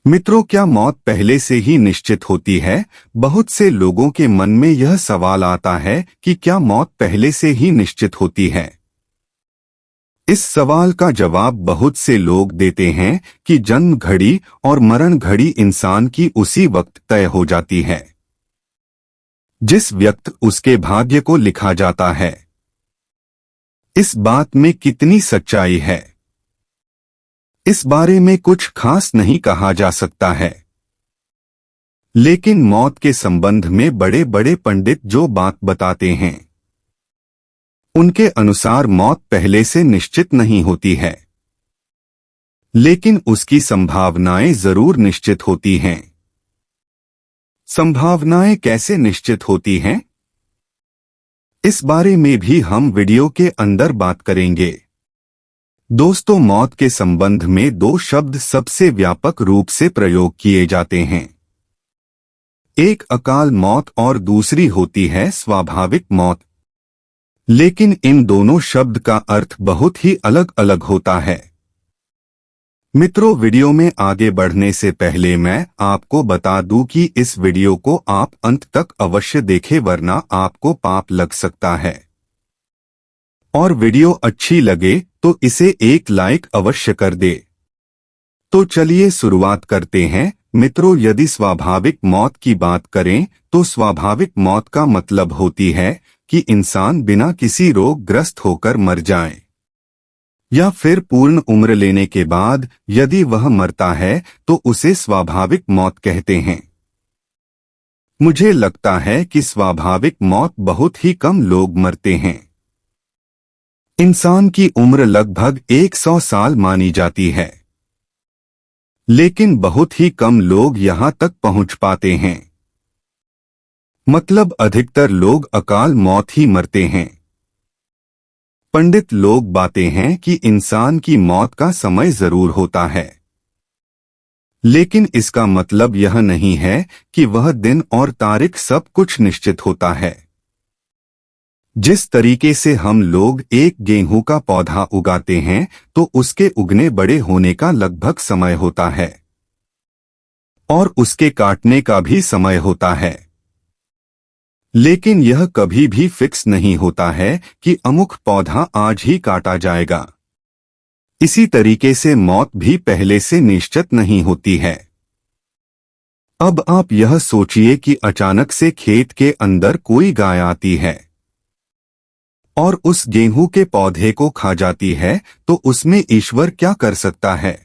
मित्रों, क्या मौत पहले से ही निश्चित होती है? बहुत से लोगों के मन में यह सवाल आता है कि क्या मौत पहले से ही निश्चित होती है। इस सवाल का जवाब बहुत से लोग देते हैं कि जन्म घड़ी और मरण घड़ी इंसान की उसी वक्त तय हो जाती है जिस वक्त उसके भाग्य को लिखा जाता है। इस बात में कितनी सच्चाई है, इस बारे में कुछ खास नहीं कहा जा सकता है। लेकिन मौत के संबंध में बड़े बड़े पंडित जो बात बताते हैं, उनके अनुसार मौत पहले से निश्चित नहीं होती है, लेकिन उसकी संभावनाएं जरूर निश्चित होती हैं। संभावनाएं कैसे निश्चित होती हैं, इस बारे में भी हम वीडियो के अंदर बात करेंगे। दोस्तों, मौत के संबंध में दो शब्द सबसे व्यापक रूप से प्रयोग किए जाते हैं। एक अकाल मौत और दूसरी होती है स्वाभाविक मौत। लेकिन इन दोनों शब्द का अर्थ बहुत ही अलग अलग होता है। मित्रों, वीडियो में आगे बढ़ने से पहले मैं आपको बता दूं कि इस वीडियो को आप अंत तक अवश्य देखें, वरना आपको पाप लग सकता है। और वीडियो अच्छी लगे तो इसे एक लाइक अवश्य कर दे। तो चलिए शुरुआत करते हैं। मित्रों, यदि स्वाभाविक मौत की बात करें तो स्वाभाविक मौत का मतलब होती है कि इंसान बिना किसी रोग ग्रस्त होकर मर जाए, या फिर पूर्ण उम्र लेने के बाद यदि वह मरता है तो उसे स्वाभाविक मौत कहते हैं। मुझे लगता है कि स्वाभाविक मौत बहुत ही कम लोग मरते हैं। इंसान की उम्र लगभग 100 साल मानी जाती है, लेकिन बहुत ही कम लोग यहां तक पहुंच पाते हैं। मतलब अधिकतर लोग अकाल मौत ही मरते हैं। पंडित लोग बातें हैं कि इंसान की मौत का समय जरूर होता है, लेकिन इसका मतलब यह नहीं है कि वह दिन और तारीख सब कुछ निश्चित होता है। जिस तरीके से हम लोग एक गेहूं का पौधा उगाते हैं तो उसके उगने बड़े होने का लगभग समय होता है, और उसके काटने का भी समय होता है। लेकिन यह कभी भी फिक्स नहीं होता है कि अमुक पौधा आज ही काटा जाएगा। इसी तरीके से मौत भी पहले से निश्चित नहीं होती है। अब आप यह सोचिए कि अचानक से खेत के अंदर कोई गाय आती है और उस गेहूं के पौधे को खा जाती है, तो उसमें ईश्वर क्या कर सकता है?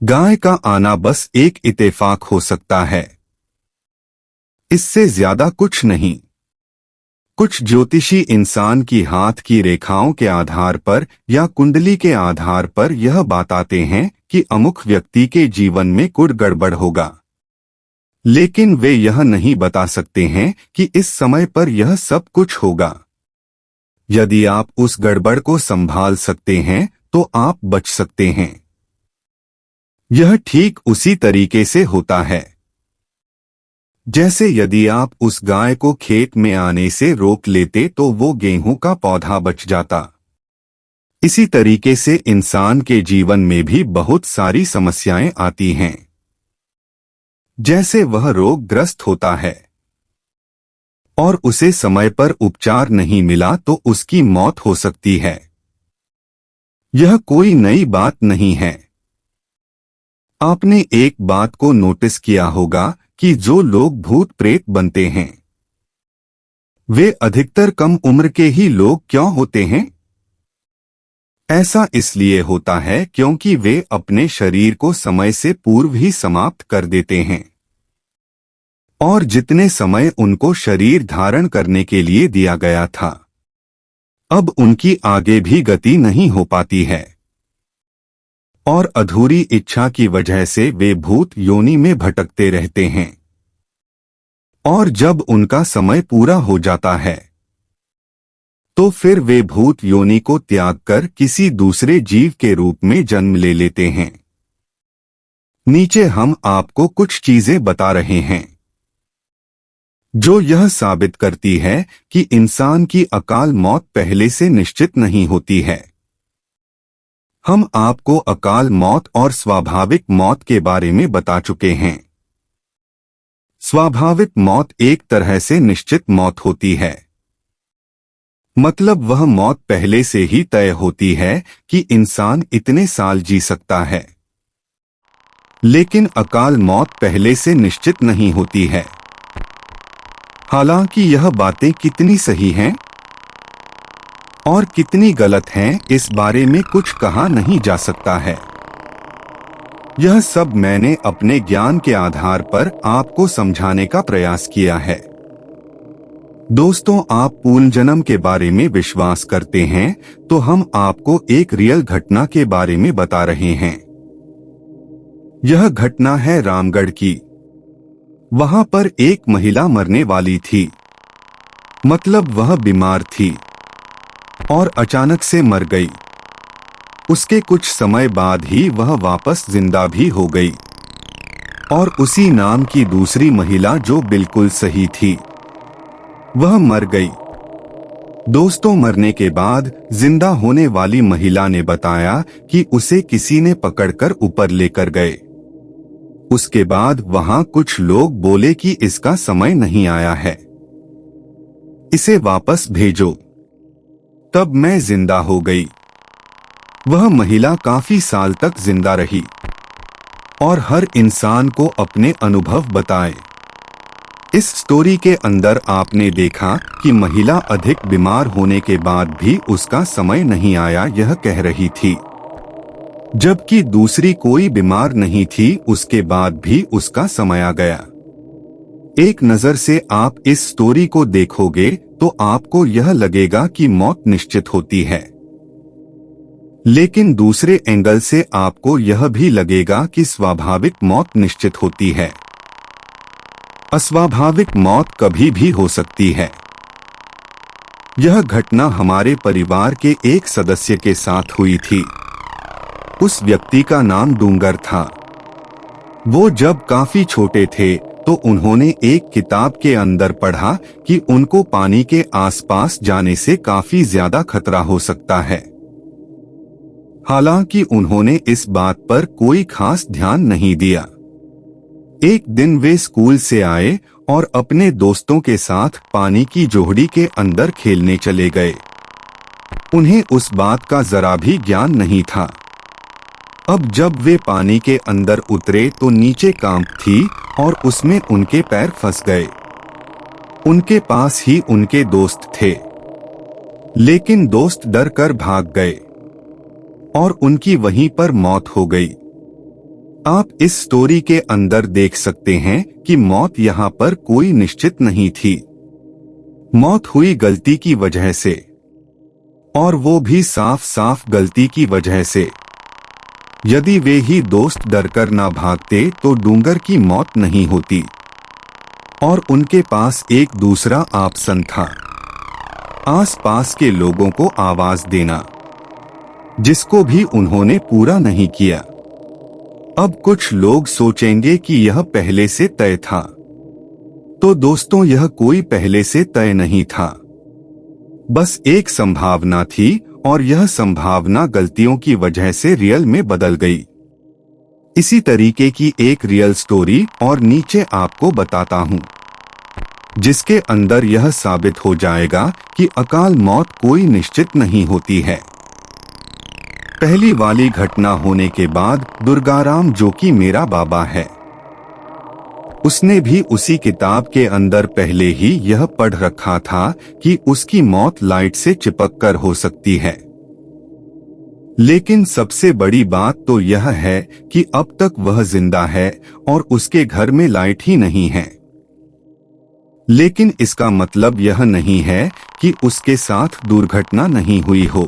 गाय का आना बस एक इत्तेफाक हो सकता है, इससे ज्यादा कुछ नहीं। कुछ ज्योतिषी इंसान की हाथ की रेखाओं के आधार पर या कुंडली के आधार पर यह बताते हैं कि अमुक व्यक्ति के जीवन में कुछ गड़बड़ होगा, लेकिन वे यह नहीं बता सकते हैं कि इस समय पर यह सब कुछ होगा। यदि आप उस गड़बड़ को संभाल सकते हैं तो आप बच सकते हैं। यह ठीक उसी तरीके से होता है जैसे यदि आप उस गाय को खेत में आने से रोक लेते तो वो गेहूं का पौधा बच जाता। इसी तरीके से इंसान के जीवन में भी बहुत सारी समस्याएं आती हैं। जैसे वह रोगग्रस्त होता है और उसे समय पर उपचार नहीं मिला तो उसकी मौत हो सकती है। यह कोई नई बात नहीं है। आपने एक बात को नोटिस किया होगा कि जो लोग भूत प्रेत बनते हैं वे अधिकतर कम उम्र के ही लोग क्यों होते हैं? ऐसा इसलिए होता है क्योंकि वे अपने शरीर को समय से पूर्व ही समाप्त कर देते हैं, और जितने समय उनको शरीर धारण करने के लिए दिया गया था अब उनकी आगे भी गति नहीं हो पाती है, और अधूरी इच्छा की वजह से वे भूत योनि में भटकते रहते हैं। और जब उनका समय पूरा हो जाता है तो फिर वे भूत योनि को त्याग कर किसी दूसरे जीव के रूप में जन्म ले लेते हैं। नीचे हम आपको कुछ चीजें बता रहे हैं जो यह साबित करती है कि इंसान की अकाल मौत पहले से निश्चित नहीं होती है। हम आपको अकाल मौत और स्वाभाविक मौत के बारे में बता चुके हैं। स्वाभाविक मौत एक तरह से निश्चित मौत होती है, मतलब वह मौत पहले से ही तय होती है कि इंसान इतने साल जी सकता है। लेकिन अकाल मौत पहले से निश्चित नहीं होती है। हालांकि यह बातें कितनी सही हैं और कितनी गलत हैं, इस बारे में कुछ कहा नहीं जा सकता है। यह सब मैंने अपने ज्ञान के आधार पर आपको समझाने का प्रयास किया है। दोस्तों, आप पुनर्जन्म के बारे में विश्वास करते हैं, तो हम आपको एक रियल घटना के बारे में बता रहे हैं। यह घटना है रामगढ़ की। वहां पर एक महिला मरने वाली थी, मतलब वह बीमार थी और अचानक से मर गई। उसके कुछ समय बाद ही वह वापस जिंदा भी हो गई और उसी नाम की दूसरी महिला जो बिल्कुल सही थी, वह मर गई। दोस्तों, मरने के बाद जिंदा होने वाली महिला ने बताया कि उसे किसी ने पकड़कर ऊपर लेकर गए। उसके बाद वहां कुछ लोग बोले कि इसका समय नहीं आया है, इसे वापस भेजो। तब मैं जिंदा हो गई। वह महिला काफी साल तक जिंदा रही और हर इंसान को अपने अनुभव बताए। इस स्टोरी के अंदर आपने देखा कि महिला अधिक बीमार होने के बाद भी उसका समय नहीं आया, यह कह रही थी, जबकि दूसरी कोई बीमार नहीं थी, उसके बाद भी उसका समय आ गया। एक नजर से आप इस स्टोरी को देखोगे तो आपको यह लगेगा कि मौत निश्चित होती है, लेकिन दूसरे एंगल से आपको यह भी लगेगा कि स्वाभाविक मौत निश्चित होती है। अस्वाभाविक मौत कभी भी हो सकती है। यह घटना हमारे परिवार के एक सदस्य के साथ हुई थी। उस व्यक्ति का नाम डूंगर था। वो जब काफी छोटे थे तो उन्होंने एक किताब के अंदर पढ़ा कि उनको पानी के आसपास जाने से काफी ज्यादा खतरा हो सकता है। हालांकि उन्होंने इस बात पर कोई खास ध्यान नहीं दिया। एक दिन वे स्कूल से आए और अपने दोस्तों के साथ पानी की जोहड़ी के अंदर खेलने चले गए। उन्हें उस बात का जरा भी ज्ञान नहीं था। अब जब वे पानी के अंदर उतरे तो नीचे कांप थी और उसमें उनके पैर फंस गए। उनके पास ही उनके दोस्त थे, लेकिन दोस्त डर कर भाग गए और उनकी वहीं पर मौत हो गई। आप इस स्टोरी के अंदर देख सकते हैं कि मौत यहाँ पर कोई निश्चित नहीं थी। मौत हुई गलती की वजह से, और वो भी साफ साफ गलती की वजह से। यदि वे ही दोस्त डरकर ना भागते तो डूंगर की मौत नहीं होती और उनके पास एक दूसरा ऑप्शन था, आसपास के लोगों को आवाज देना, जिसको भी उन्होंने पूरा नहीं किया। अब कुछ लोग सोचेंगे कि यह पहले से तय था। तो दोस्तों, यह कोई पहले से तय नहीं था, बस एक संभावना थी और यह संभावना गलतियों की वजह से रियल में बदल गई। इसी तरीके की एक रियल स्टोरी और नीचे आपको बताता हूं, जिसके अंदर यह साबित हो जाएगा कि अकाल मौत कोई निश्चित नहीं होती है। पहली वाली घटना होने के बाद दुर्गाराम, जो कि मेरा बाबा है, उसने भी उसी किताब के अंदर पहले ही यह पढ़ रखा था कि उसकी मौत लाइट से चिपक कर हो सकती है। लेकिन सबसे बड़ी बात तो यह है कि अब तक वह जिंदा है और उसके घर में लाइट ही नहीं है। लेकिन इसका मतलब यह नहीं है कि उसके साथ दुर्घटना नहीं हुई हो।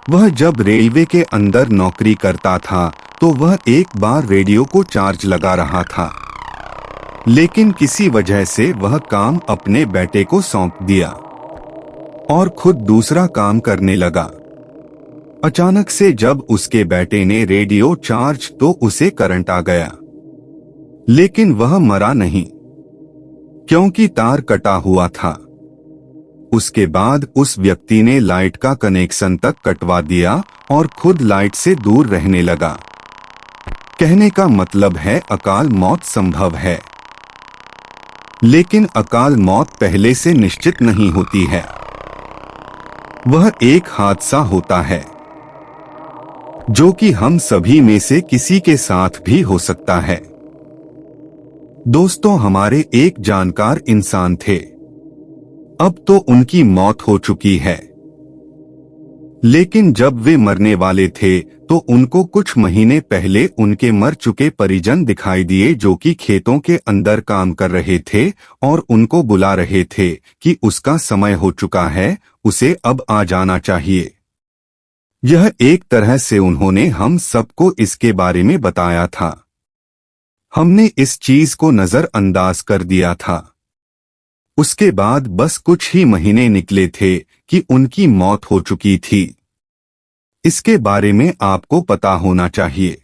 वह जब रेलवे के अंदर नौकरी करता था तो वह एक बार रेडियो को चार्ज लगा रहा था, लेकिन किसी वजह से वह काम अपने बेटे को सौंप दिया और खुद दूसरा काम करने लगा। अचानक से जब उसके बेटे ने रेडियो चार्ज तो उसे करंट आ गया, लेकिन वह मरा नहीं, क्योंकि तार कटा हुआ था। उसके बाद उस व्यक्ति ने लाइट का कनेक्शन तक कटवा दिया और खुद लाइट से दूर रहने लगा। कहने का मतलब है अकाल मौत संभव है, लेकिन अकाल मौत पहले से निश्चित नहीं होती है। वह एक हादसा होता है जो कि हम सभी में से किसी के साथ भी हो सकता है। दोस्तों, हमारे एक जानकार इंसान थे। अब तो उनकी मौत हो चुकी है, लेकिन जब वे मरने वाले थे तो उनको कुछ महीने पहले उनके मर चुके परिजन दिखाई दिए जो कि खेतों के अंदर काम कर रहे थे और उनको बुला रहे थे कि उसका समय हो चुका है, उसे अब आ जाना चाहिए। यह एक तरह से उन्होंने हम सबको इसके बारे में बताया था। हमने इस चीज को नजरअंदाज कर दिया था। उसके बाद बस कुछ ही महीने निकले थे कि उनकी मौत हो चुकी थी। इसके बारे में आपको पता होना चाहिए।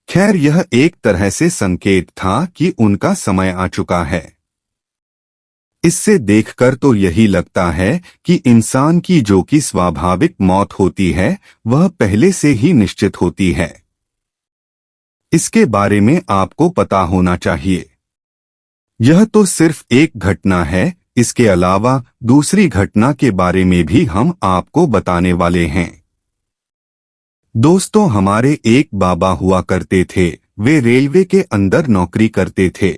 खैर, यह एक तरह से संकेत था कि उनका समय आ चुका है। इससे देखकर तो यही लगता है कि इंसान की जो कि स्वाभाविक मौत होती है वह पहले से ही निश्चित होती है। इसके बारे में आपको पता होना चाहिए। यह तो सिर्फ एक घटना है, इसके अलावा दूसरी घटना के बारे में भी हम आपको बताने वाले हैं। दोस्तों, हमारे एक बाबा हुआ करते थे। वे रेलवे के अंदर नौकरी करते थे।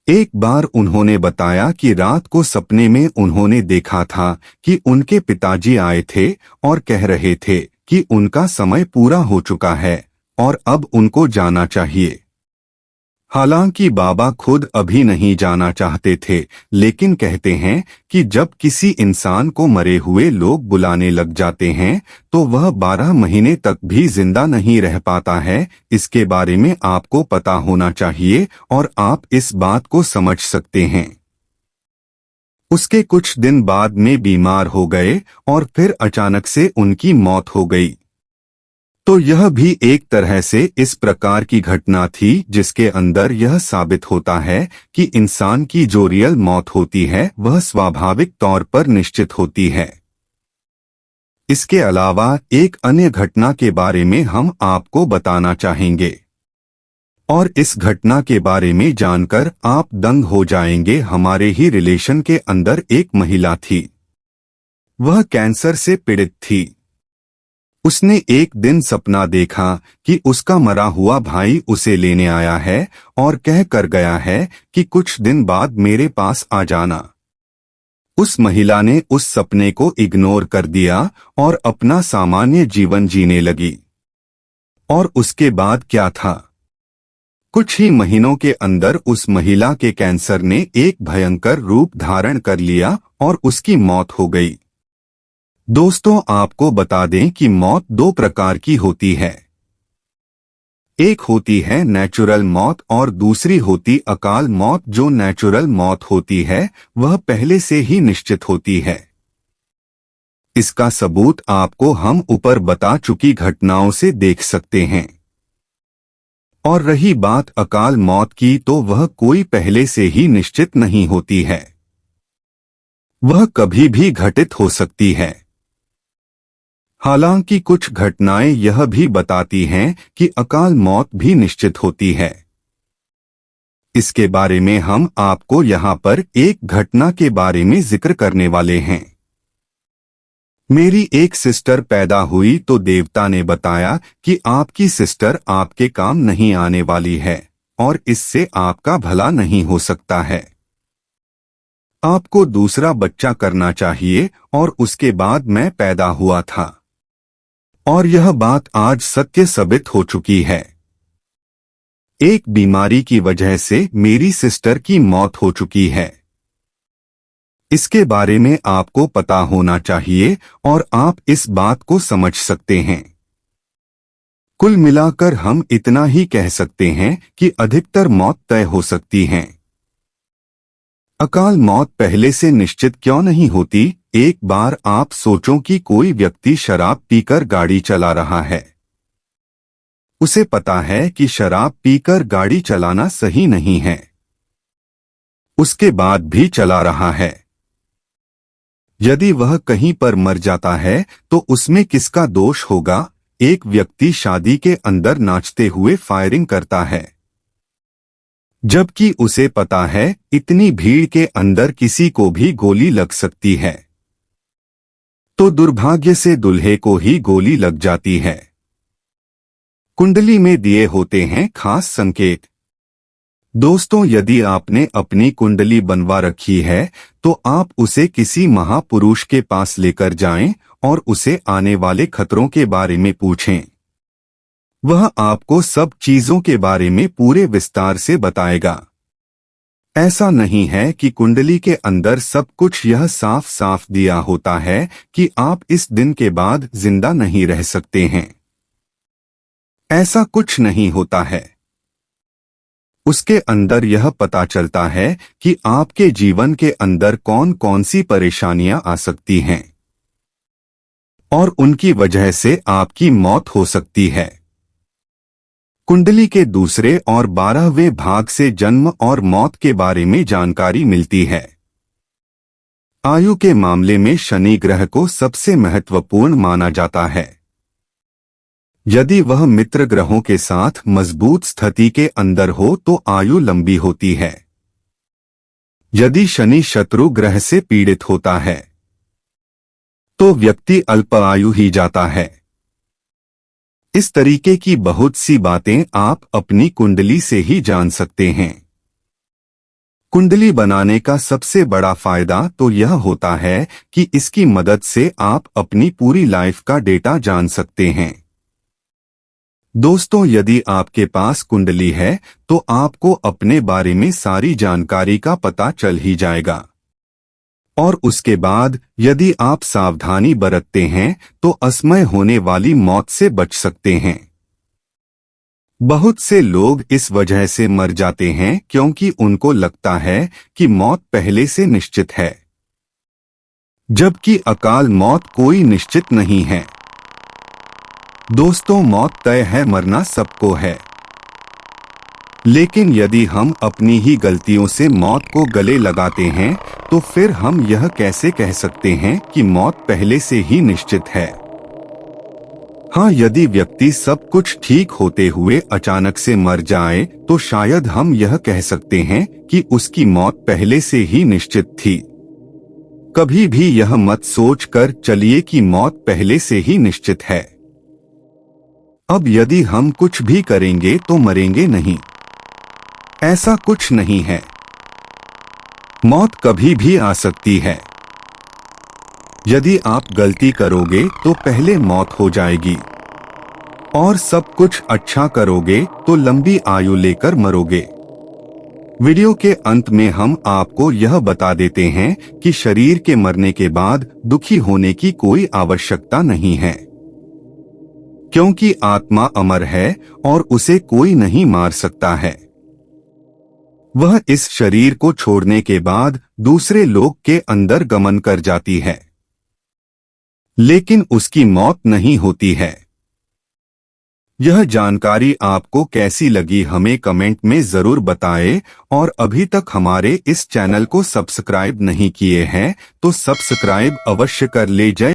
एक बार उन्होंने बताया कि रात को सपने में उन्होंने देखा था कि उनके पिताजी आए थे और कह रहे थे कि उनका समय पूरा हो चुका है और अब उनको जाना चाहिए। हालांकि बाबा खुद अभी नहीं जाना चाहते थे, लेकिन कहते हैं कि जब किसी इंसान को मरे हुए लोग बुलाने लग जाते हैं तो वह 12 महीने तक भी जिंदा नहीं रह पाता है। इसके बारे में आपको पता होना चाहिए और आप इस बात को समझ सकते हैं। उसके कुछ दिन बाद में बीमार हो गए और फिर अचानक से उनकी मौत हो गई। तो यह भी एक तरह से इस प्रकार की घटना थी जिसके अंदर यह साबित होता है कि इंसान की जो रियल मौत होती है वह स्वाभाविक तौर पर निश्चित होती है। इसके अलावा एक अन्य घटना के बारे में हम आपको बताना चाहेंगे और इस घटना के बारे में जानकर आप दंग हो जाएंगे। हमारे ही रिलेशन के अंदर एक महिला थी। वह कैंसर से पीड़ित थी। उसने एक दिन सपना देखा कि उसका मरा हुआ भाई उसे लेने आया है और कह कर गया है कि कुछ दिन बाद मेरे पास आ जाना। उस महिला ने उस सपने को इग्नोर कर दिया और अपना सामान्य जीवन जीने लगी। और उसके बाद क्या था? कुछ ही महीनों के अंदर उस महिला के कैंसर ने एक भयंकर रूप धारण कर लिया और उसकी मौत हो गई। दोस्तों, आपको बता दें कि मौत 2 प्रकार की होती है। एक होती है नेचुरल मौत और दूसरी होती अकाल मौत। जो नेचुरल मौत होती है वह पहले से ही निश्चित होती है। इसका सबूत आपको हम ऊपर बता चुकी घटनाओं से देख सकते हैं। और रही बात अकाल मौत की, तो वह कोई पहले से ही निश्चित नहीं होती है। वह कभी भी घटित हो सकती है। हालांकि कुछ घटनाएं यह भी बताती हैं कि अकाल मौत भी निश्चित होती है। इसके बारे में हम आपको यहाँ पर एक घटना के बारे में जिक्र करने वाले हैं। मेरी एक सिस्टर पैदा हुई तो देवता ने बताया कि आपकी सिस्टर आपके काम नहीं आने वाली है और इससे आपका भला नहीं हो सकता है। आपको दूसरा बच्चा करना चाहिए। और उसके बाद मैं पैदा हुआ था और यह बात आज सत्य साबित हो चुकी है। एक बीमारी की वजह से मेरी सिस्टर की मौत हो चुकी है। इसके बारे में आपको पता होना चाहिए और आप इस बात को समझ सकते हैं। कुल मिलाकर हम इतना ही कह सकते हैं कि अधिकतर मौत तय हो सकती हैं। अकाल मौत पहले से निश्चित क्यों नहीं होती? एक बार आप सोचो कि कोई व्यक्ति शराब पीकर गाड़ी चला रहा है। उसे पता है कि शराब पीकर गाड़ी चलाना सही नहीं है, उसके बाद भी चला रहा है। यदि वह कहीं पर मर जाता है तो उसमें किसका दोष होगा? एक व्यक्ति शादी के अंदर नाचते हुए फायरिंग करता है, जबकि उसे पता है इतनी भीड़ के अंदर किसी को भी गोली लग सकती है, तो दुर्भाग्य से दूल्हे को ही गोली लग जाती है। कुंडली में दिए होते हैं खास संकेत। दोस्तों, यदि आपने अपनी कुंडली बनवा रखी है तो आप उसे किसी महापुरुष के पास लेकर जाएं और उसे आने वाले खतरों के बारे में पूछें। वह आपको सब चीजों के बारे में पूरे विस्तार से बताएगा। ऐसा नहीं है कि कुंडली के अंदर सब कुछ यह साफ साफ दिया होता है कि आप इस दिन के बाद जिंदा नहीं रह सकते हैं। ऐसा कुछ नहीं होता है। उसके अंदर यह पता चलता है कि आपके जीवन के अंदर कौन कौन सी परेशानियां आ सकती हैं और उनकी वजह से आपकी मौत हो सकती है। कुंडली के दूसरे और 12वें भाग से जन्म और मौत के बारे में जानकारी मिलती है। आयु के मामले में शनि ग्रह को सबसे महत्वपूर्ण माना जाता है। यदि वह मित्र ग्रहों के साथ मजबूत स्थिति के अंदर हो तो आयु लंबी होती है। यदि शनि शत्रु ग्रह से पीड़ित होता है तो व्यक्ति अल्प आयु ही जाता है। इस तरीके की बहुत सी बातें आप अपनी कुंडली से ही जान सकते हैं। कुंडली बनाने का सबसे बड़ा फायदा तो यह होता है कि इसकी मदद से आप अपनी पूरी लाइफ का डेटा जान सकते हैं। दोस्तों, यदि आपके पास कुंडली है तो आपको अपने बारे में सारी जानकारी का पता चल ही जाएगा। और उसके बाद यदि आप सावधानी बरतते हैं तो असमय होने वाली मौत से बच सकते हैं। बहुत से लोग इस वजह से मर जाते हैं क्योंकि उनको लगता है कि मौत पहले से निश्चित है, जबकि अकाल मौत कोई निश्चित नहीं है। दोस्तों, मौत तय है, मरना सबको है। लेकिन यदि हम अपनी ही गलतियों से मौत को गले लगाते हैं तो फिर हम यह कैसे कह सकते हैं कि मौत पहले से ही निश्चित है? हाँ, यदि व्यक्ति सब कुछ ठीक होते हुए अचानक से मर जाए तो शायद हम यह कह सकते हैं कि उसकी मौत पहले से ही निश्चित थी। कभी भी यह मत सोचकर चलिए कि मौत पहले से ही निश्चित है। अब यदि हम कुछ भी करेंगे तो मरेंगे नहीं, ऐसा कुछ नहीं है। मौत कभी भी आ सकती है। यदि आप गलती करोगे तो पहले मौत हो जाएगी, और सब कुछ अच्छा करोगे तो लंबी आयु लेकर मरोगे। वीडियो के अंत में हम आपको यह बता देते हैं कि शरीर के मरने के बाद दुखी होने की कोई आवश्यकता नहीं है, क्योंकि आत्मा अमर है और उसे कोई नहीं मार सकता है। वह इस शरीर को छोड़ने के बाद दूसरे लोक के अंदर गमन कर जाती है, लेकिन उसकी मौत नहीं होती है। यह जानकारी आपको कैसी लगी हमें कमेंट में जरूर बताएं, और अभी तक हमारे इस चैनल को सब्सक्राइब नहीं किए हैं तो सब्सक्राइब अवश्य कर ले। जय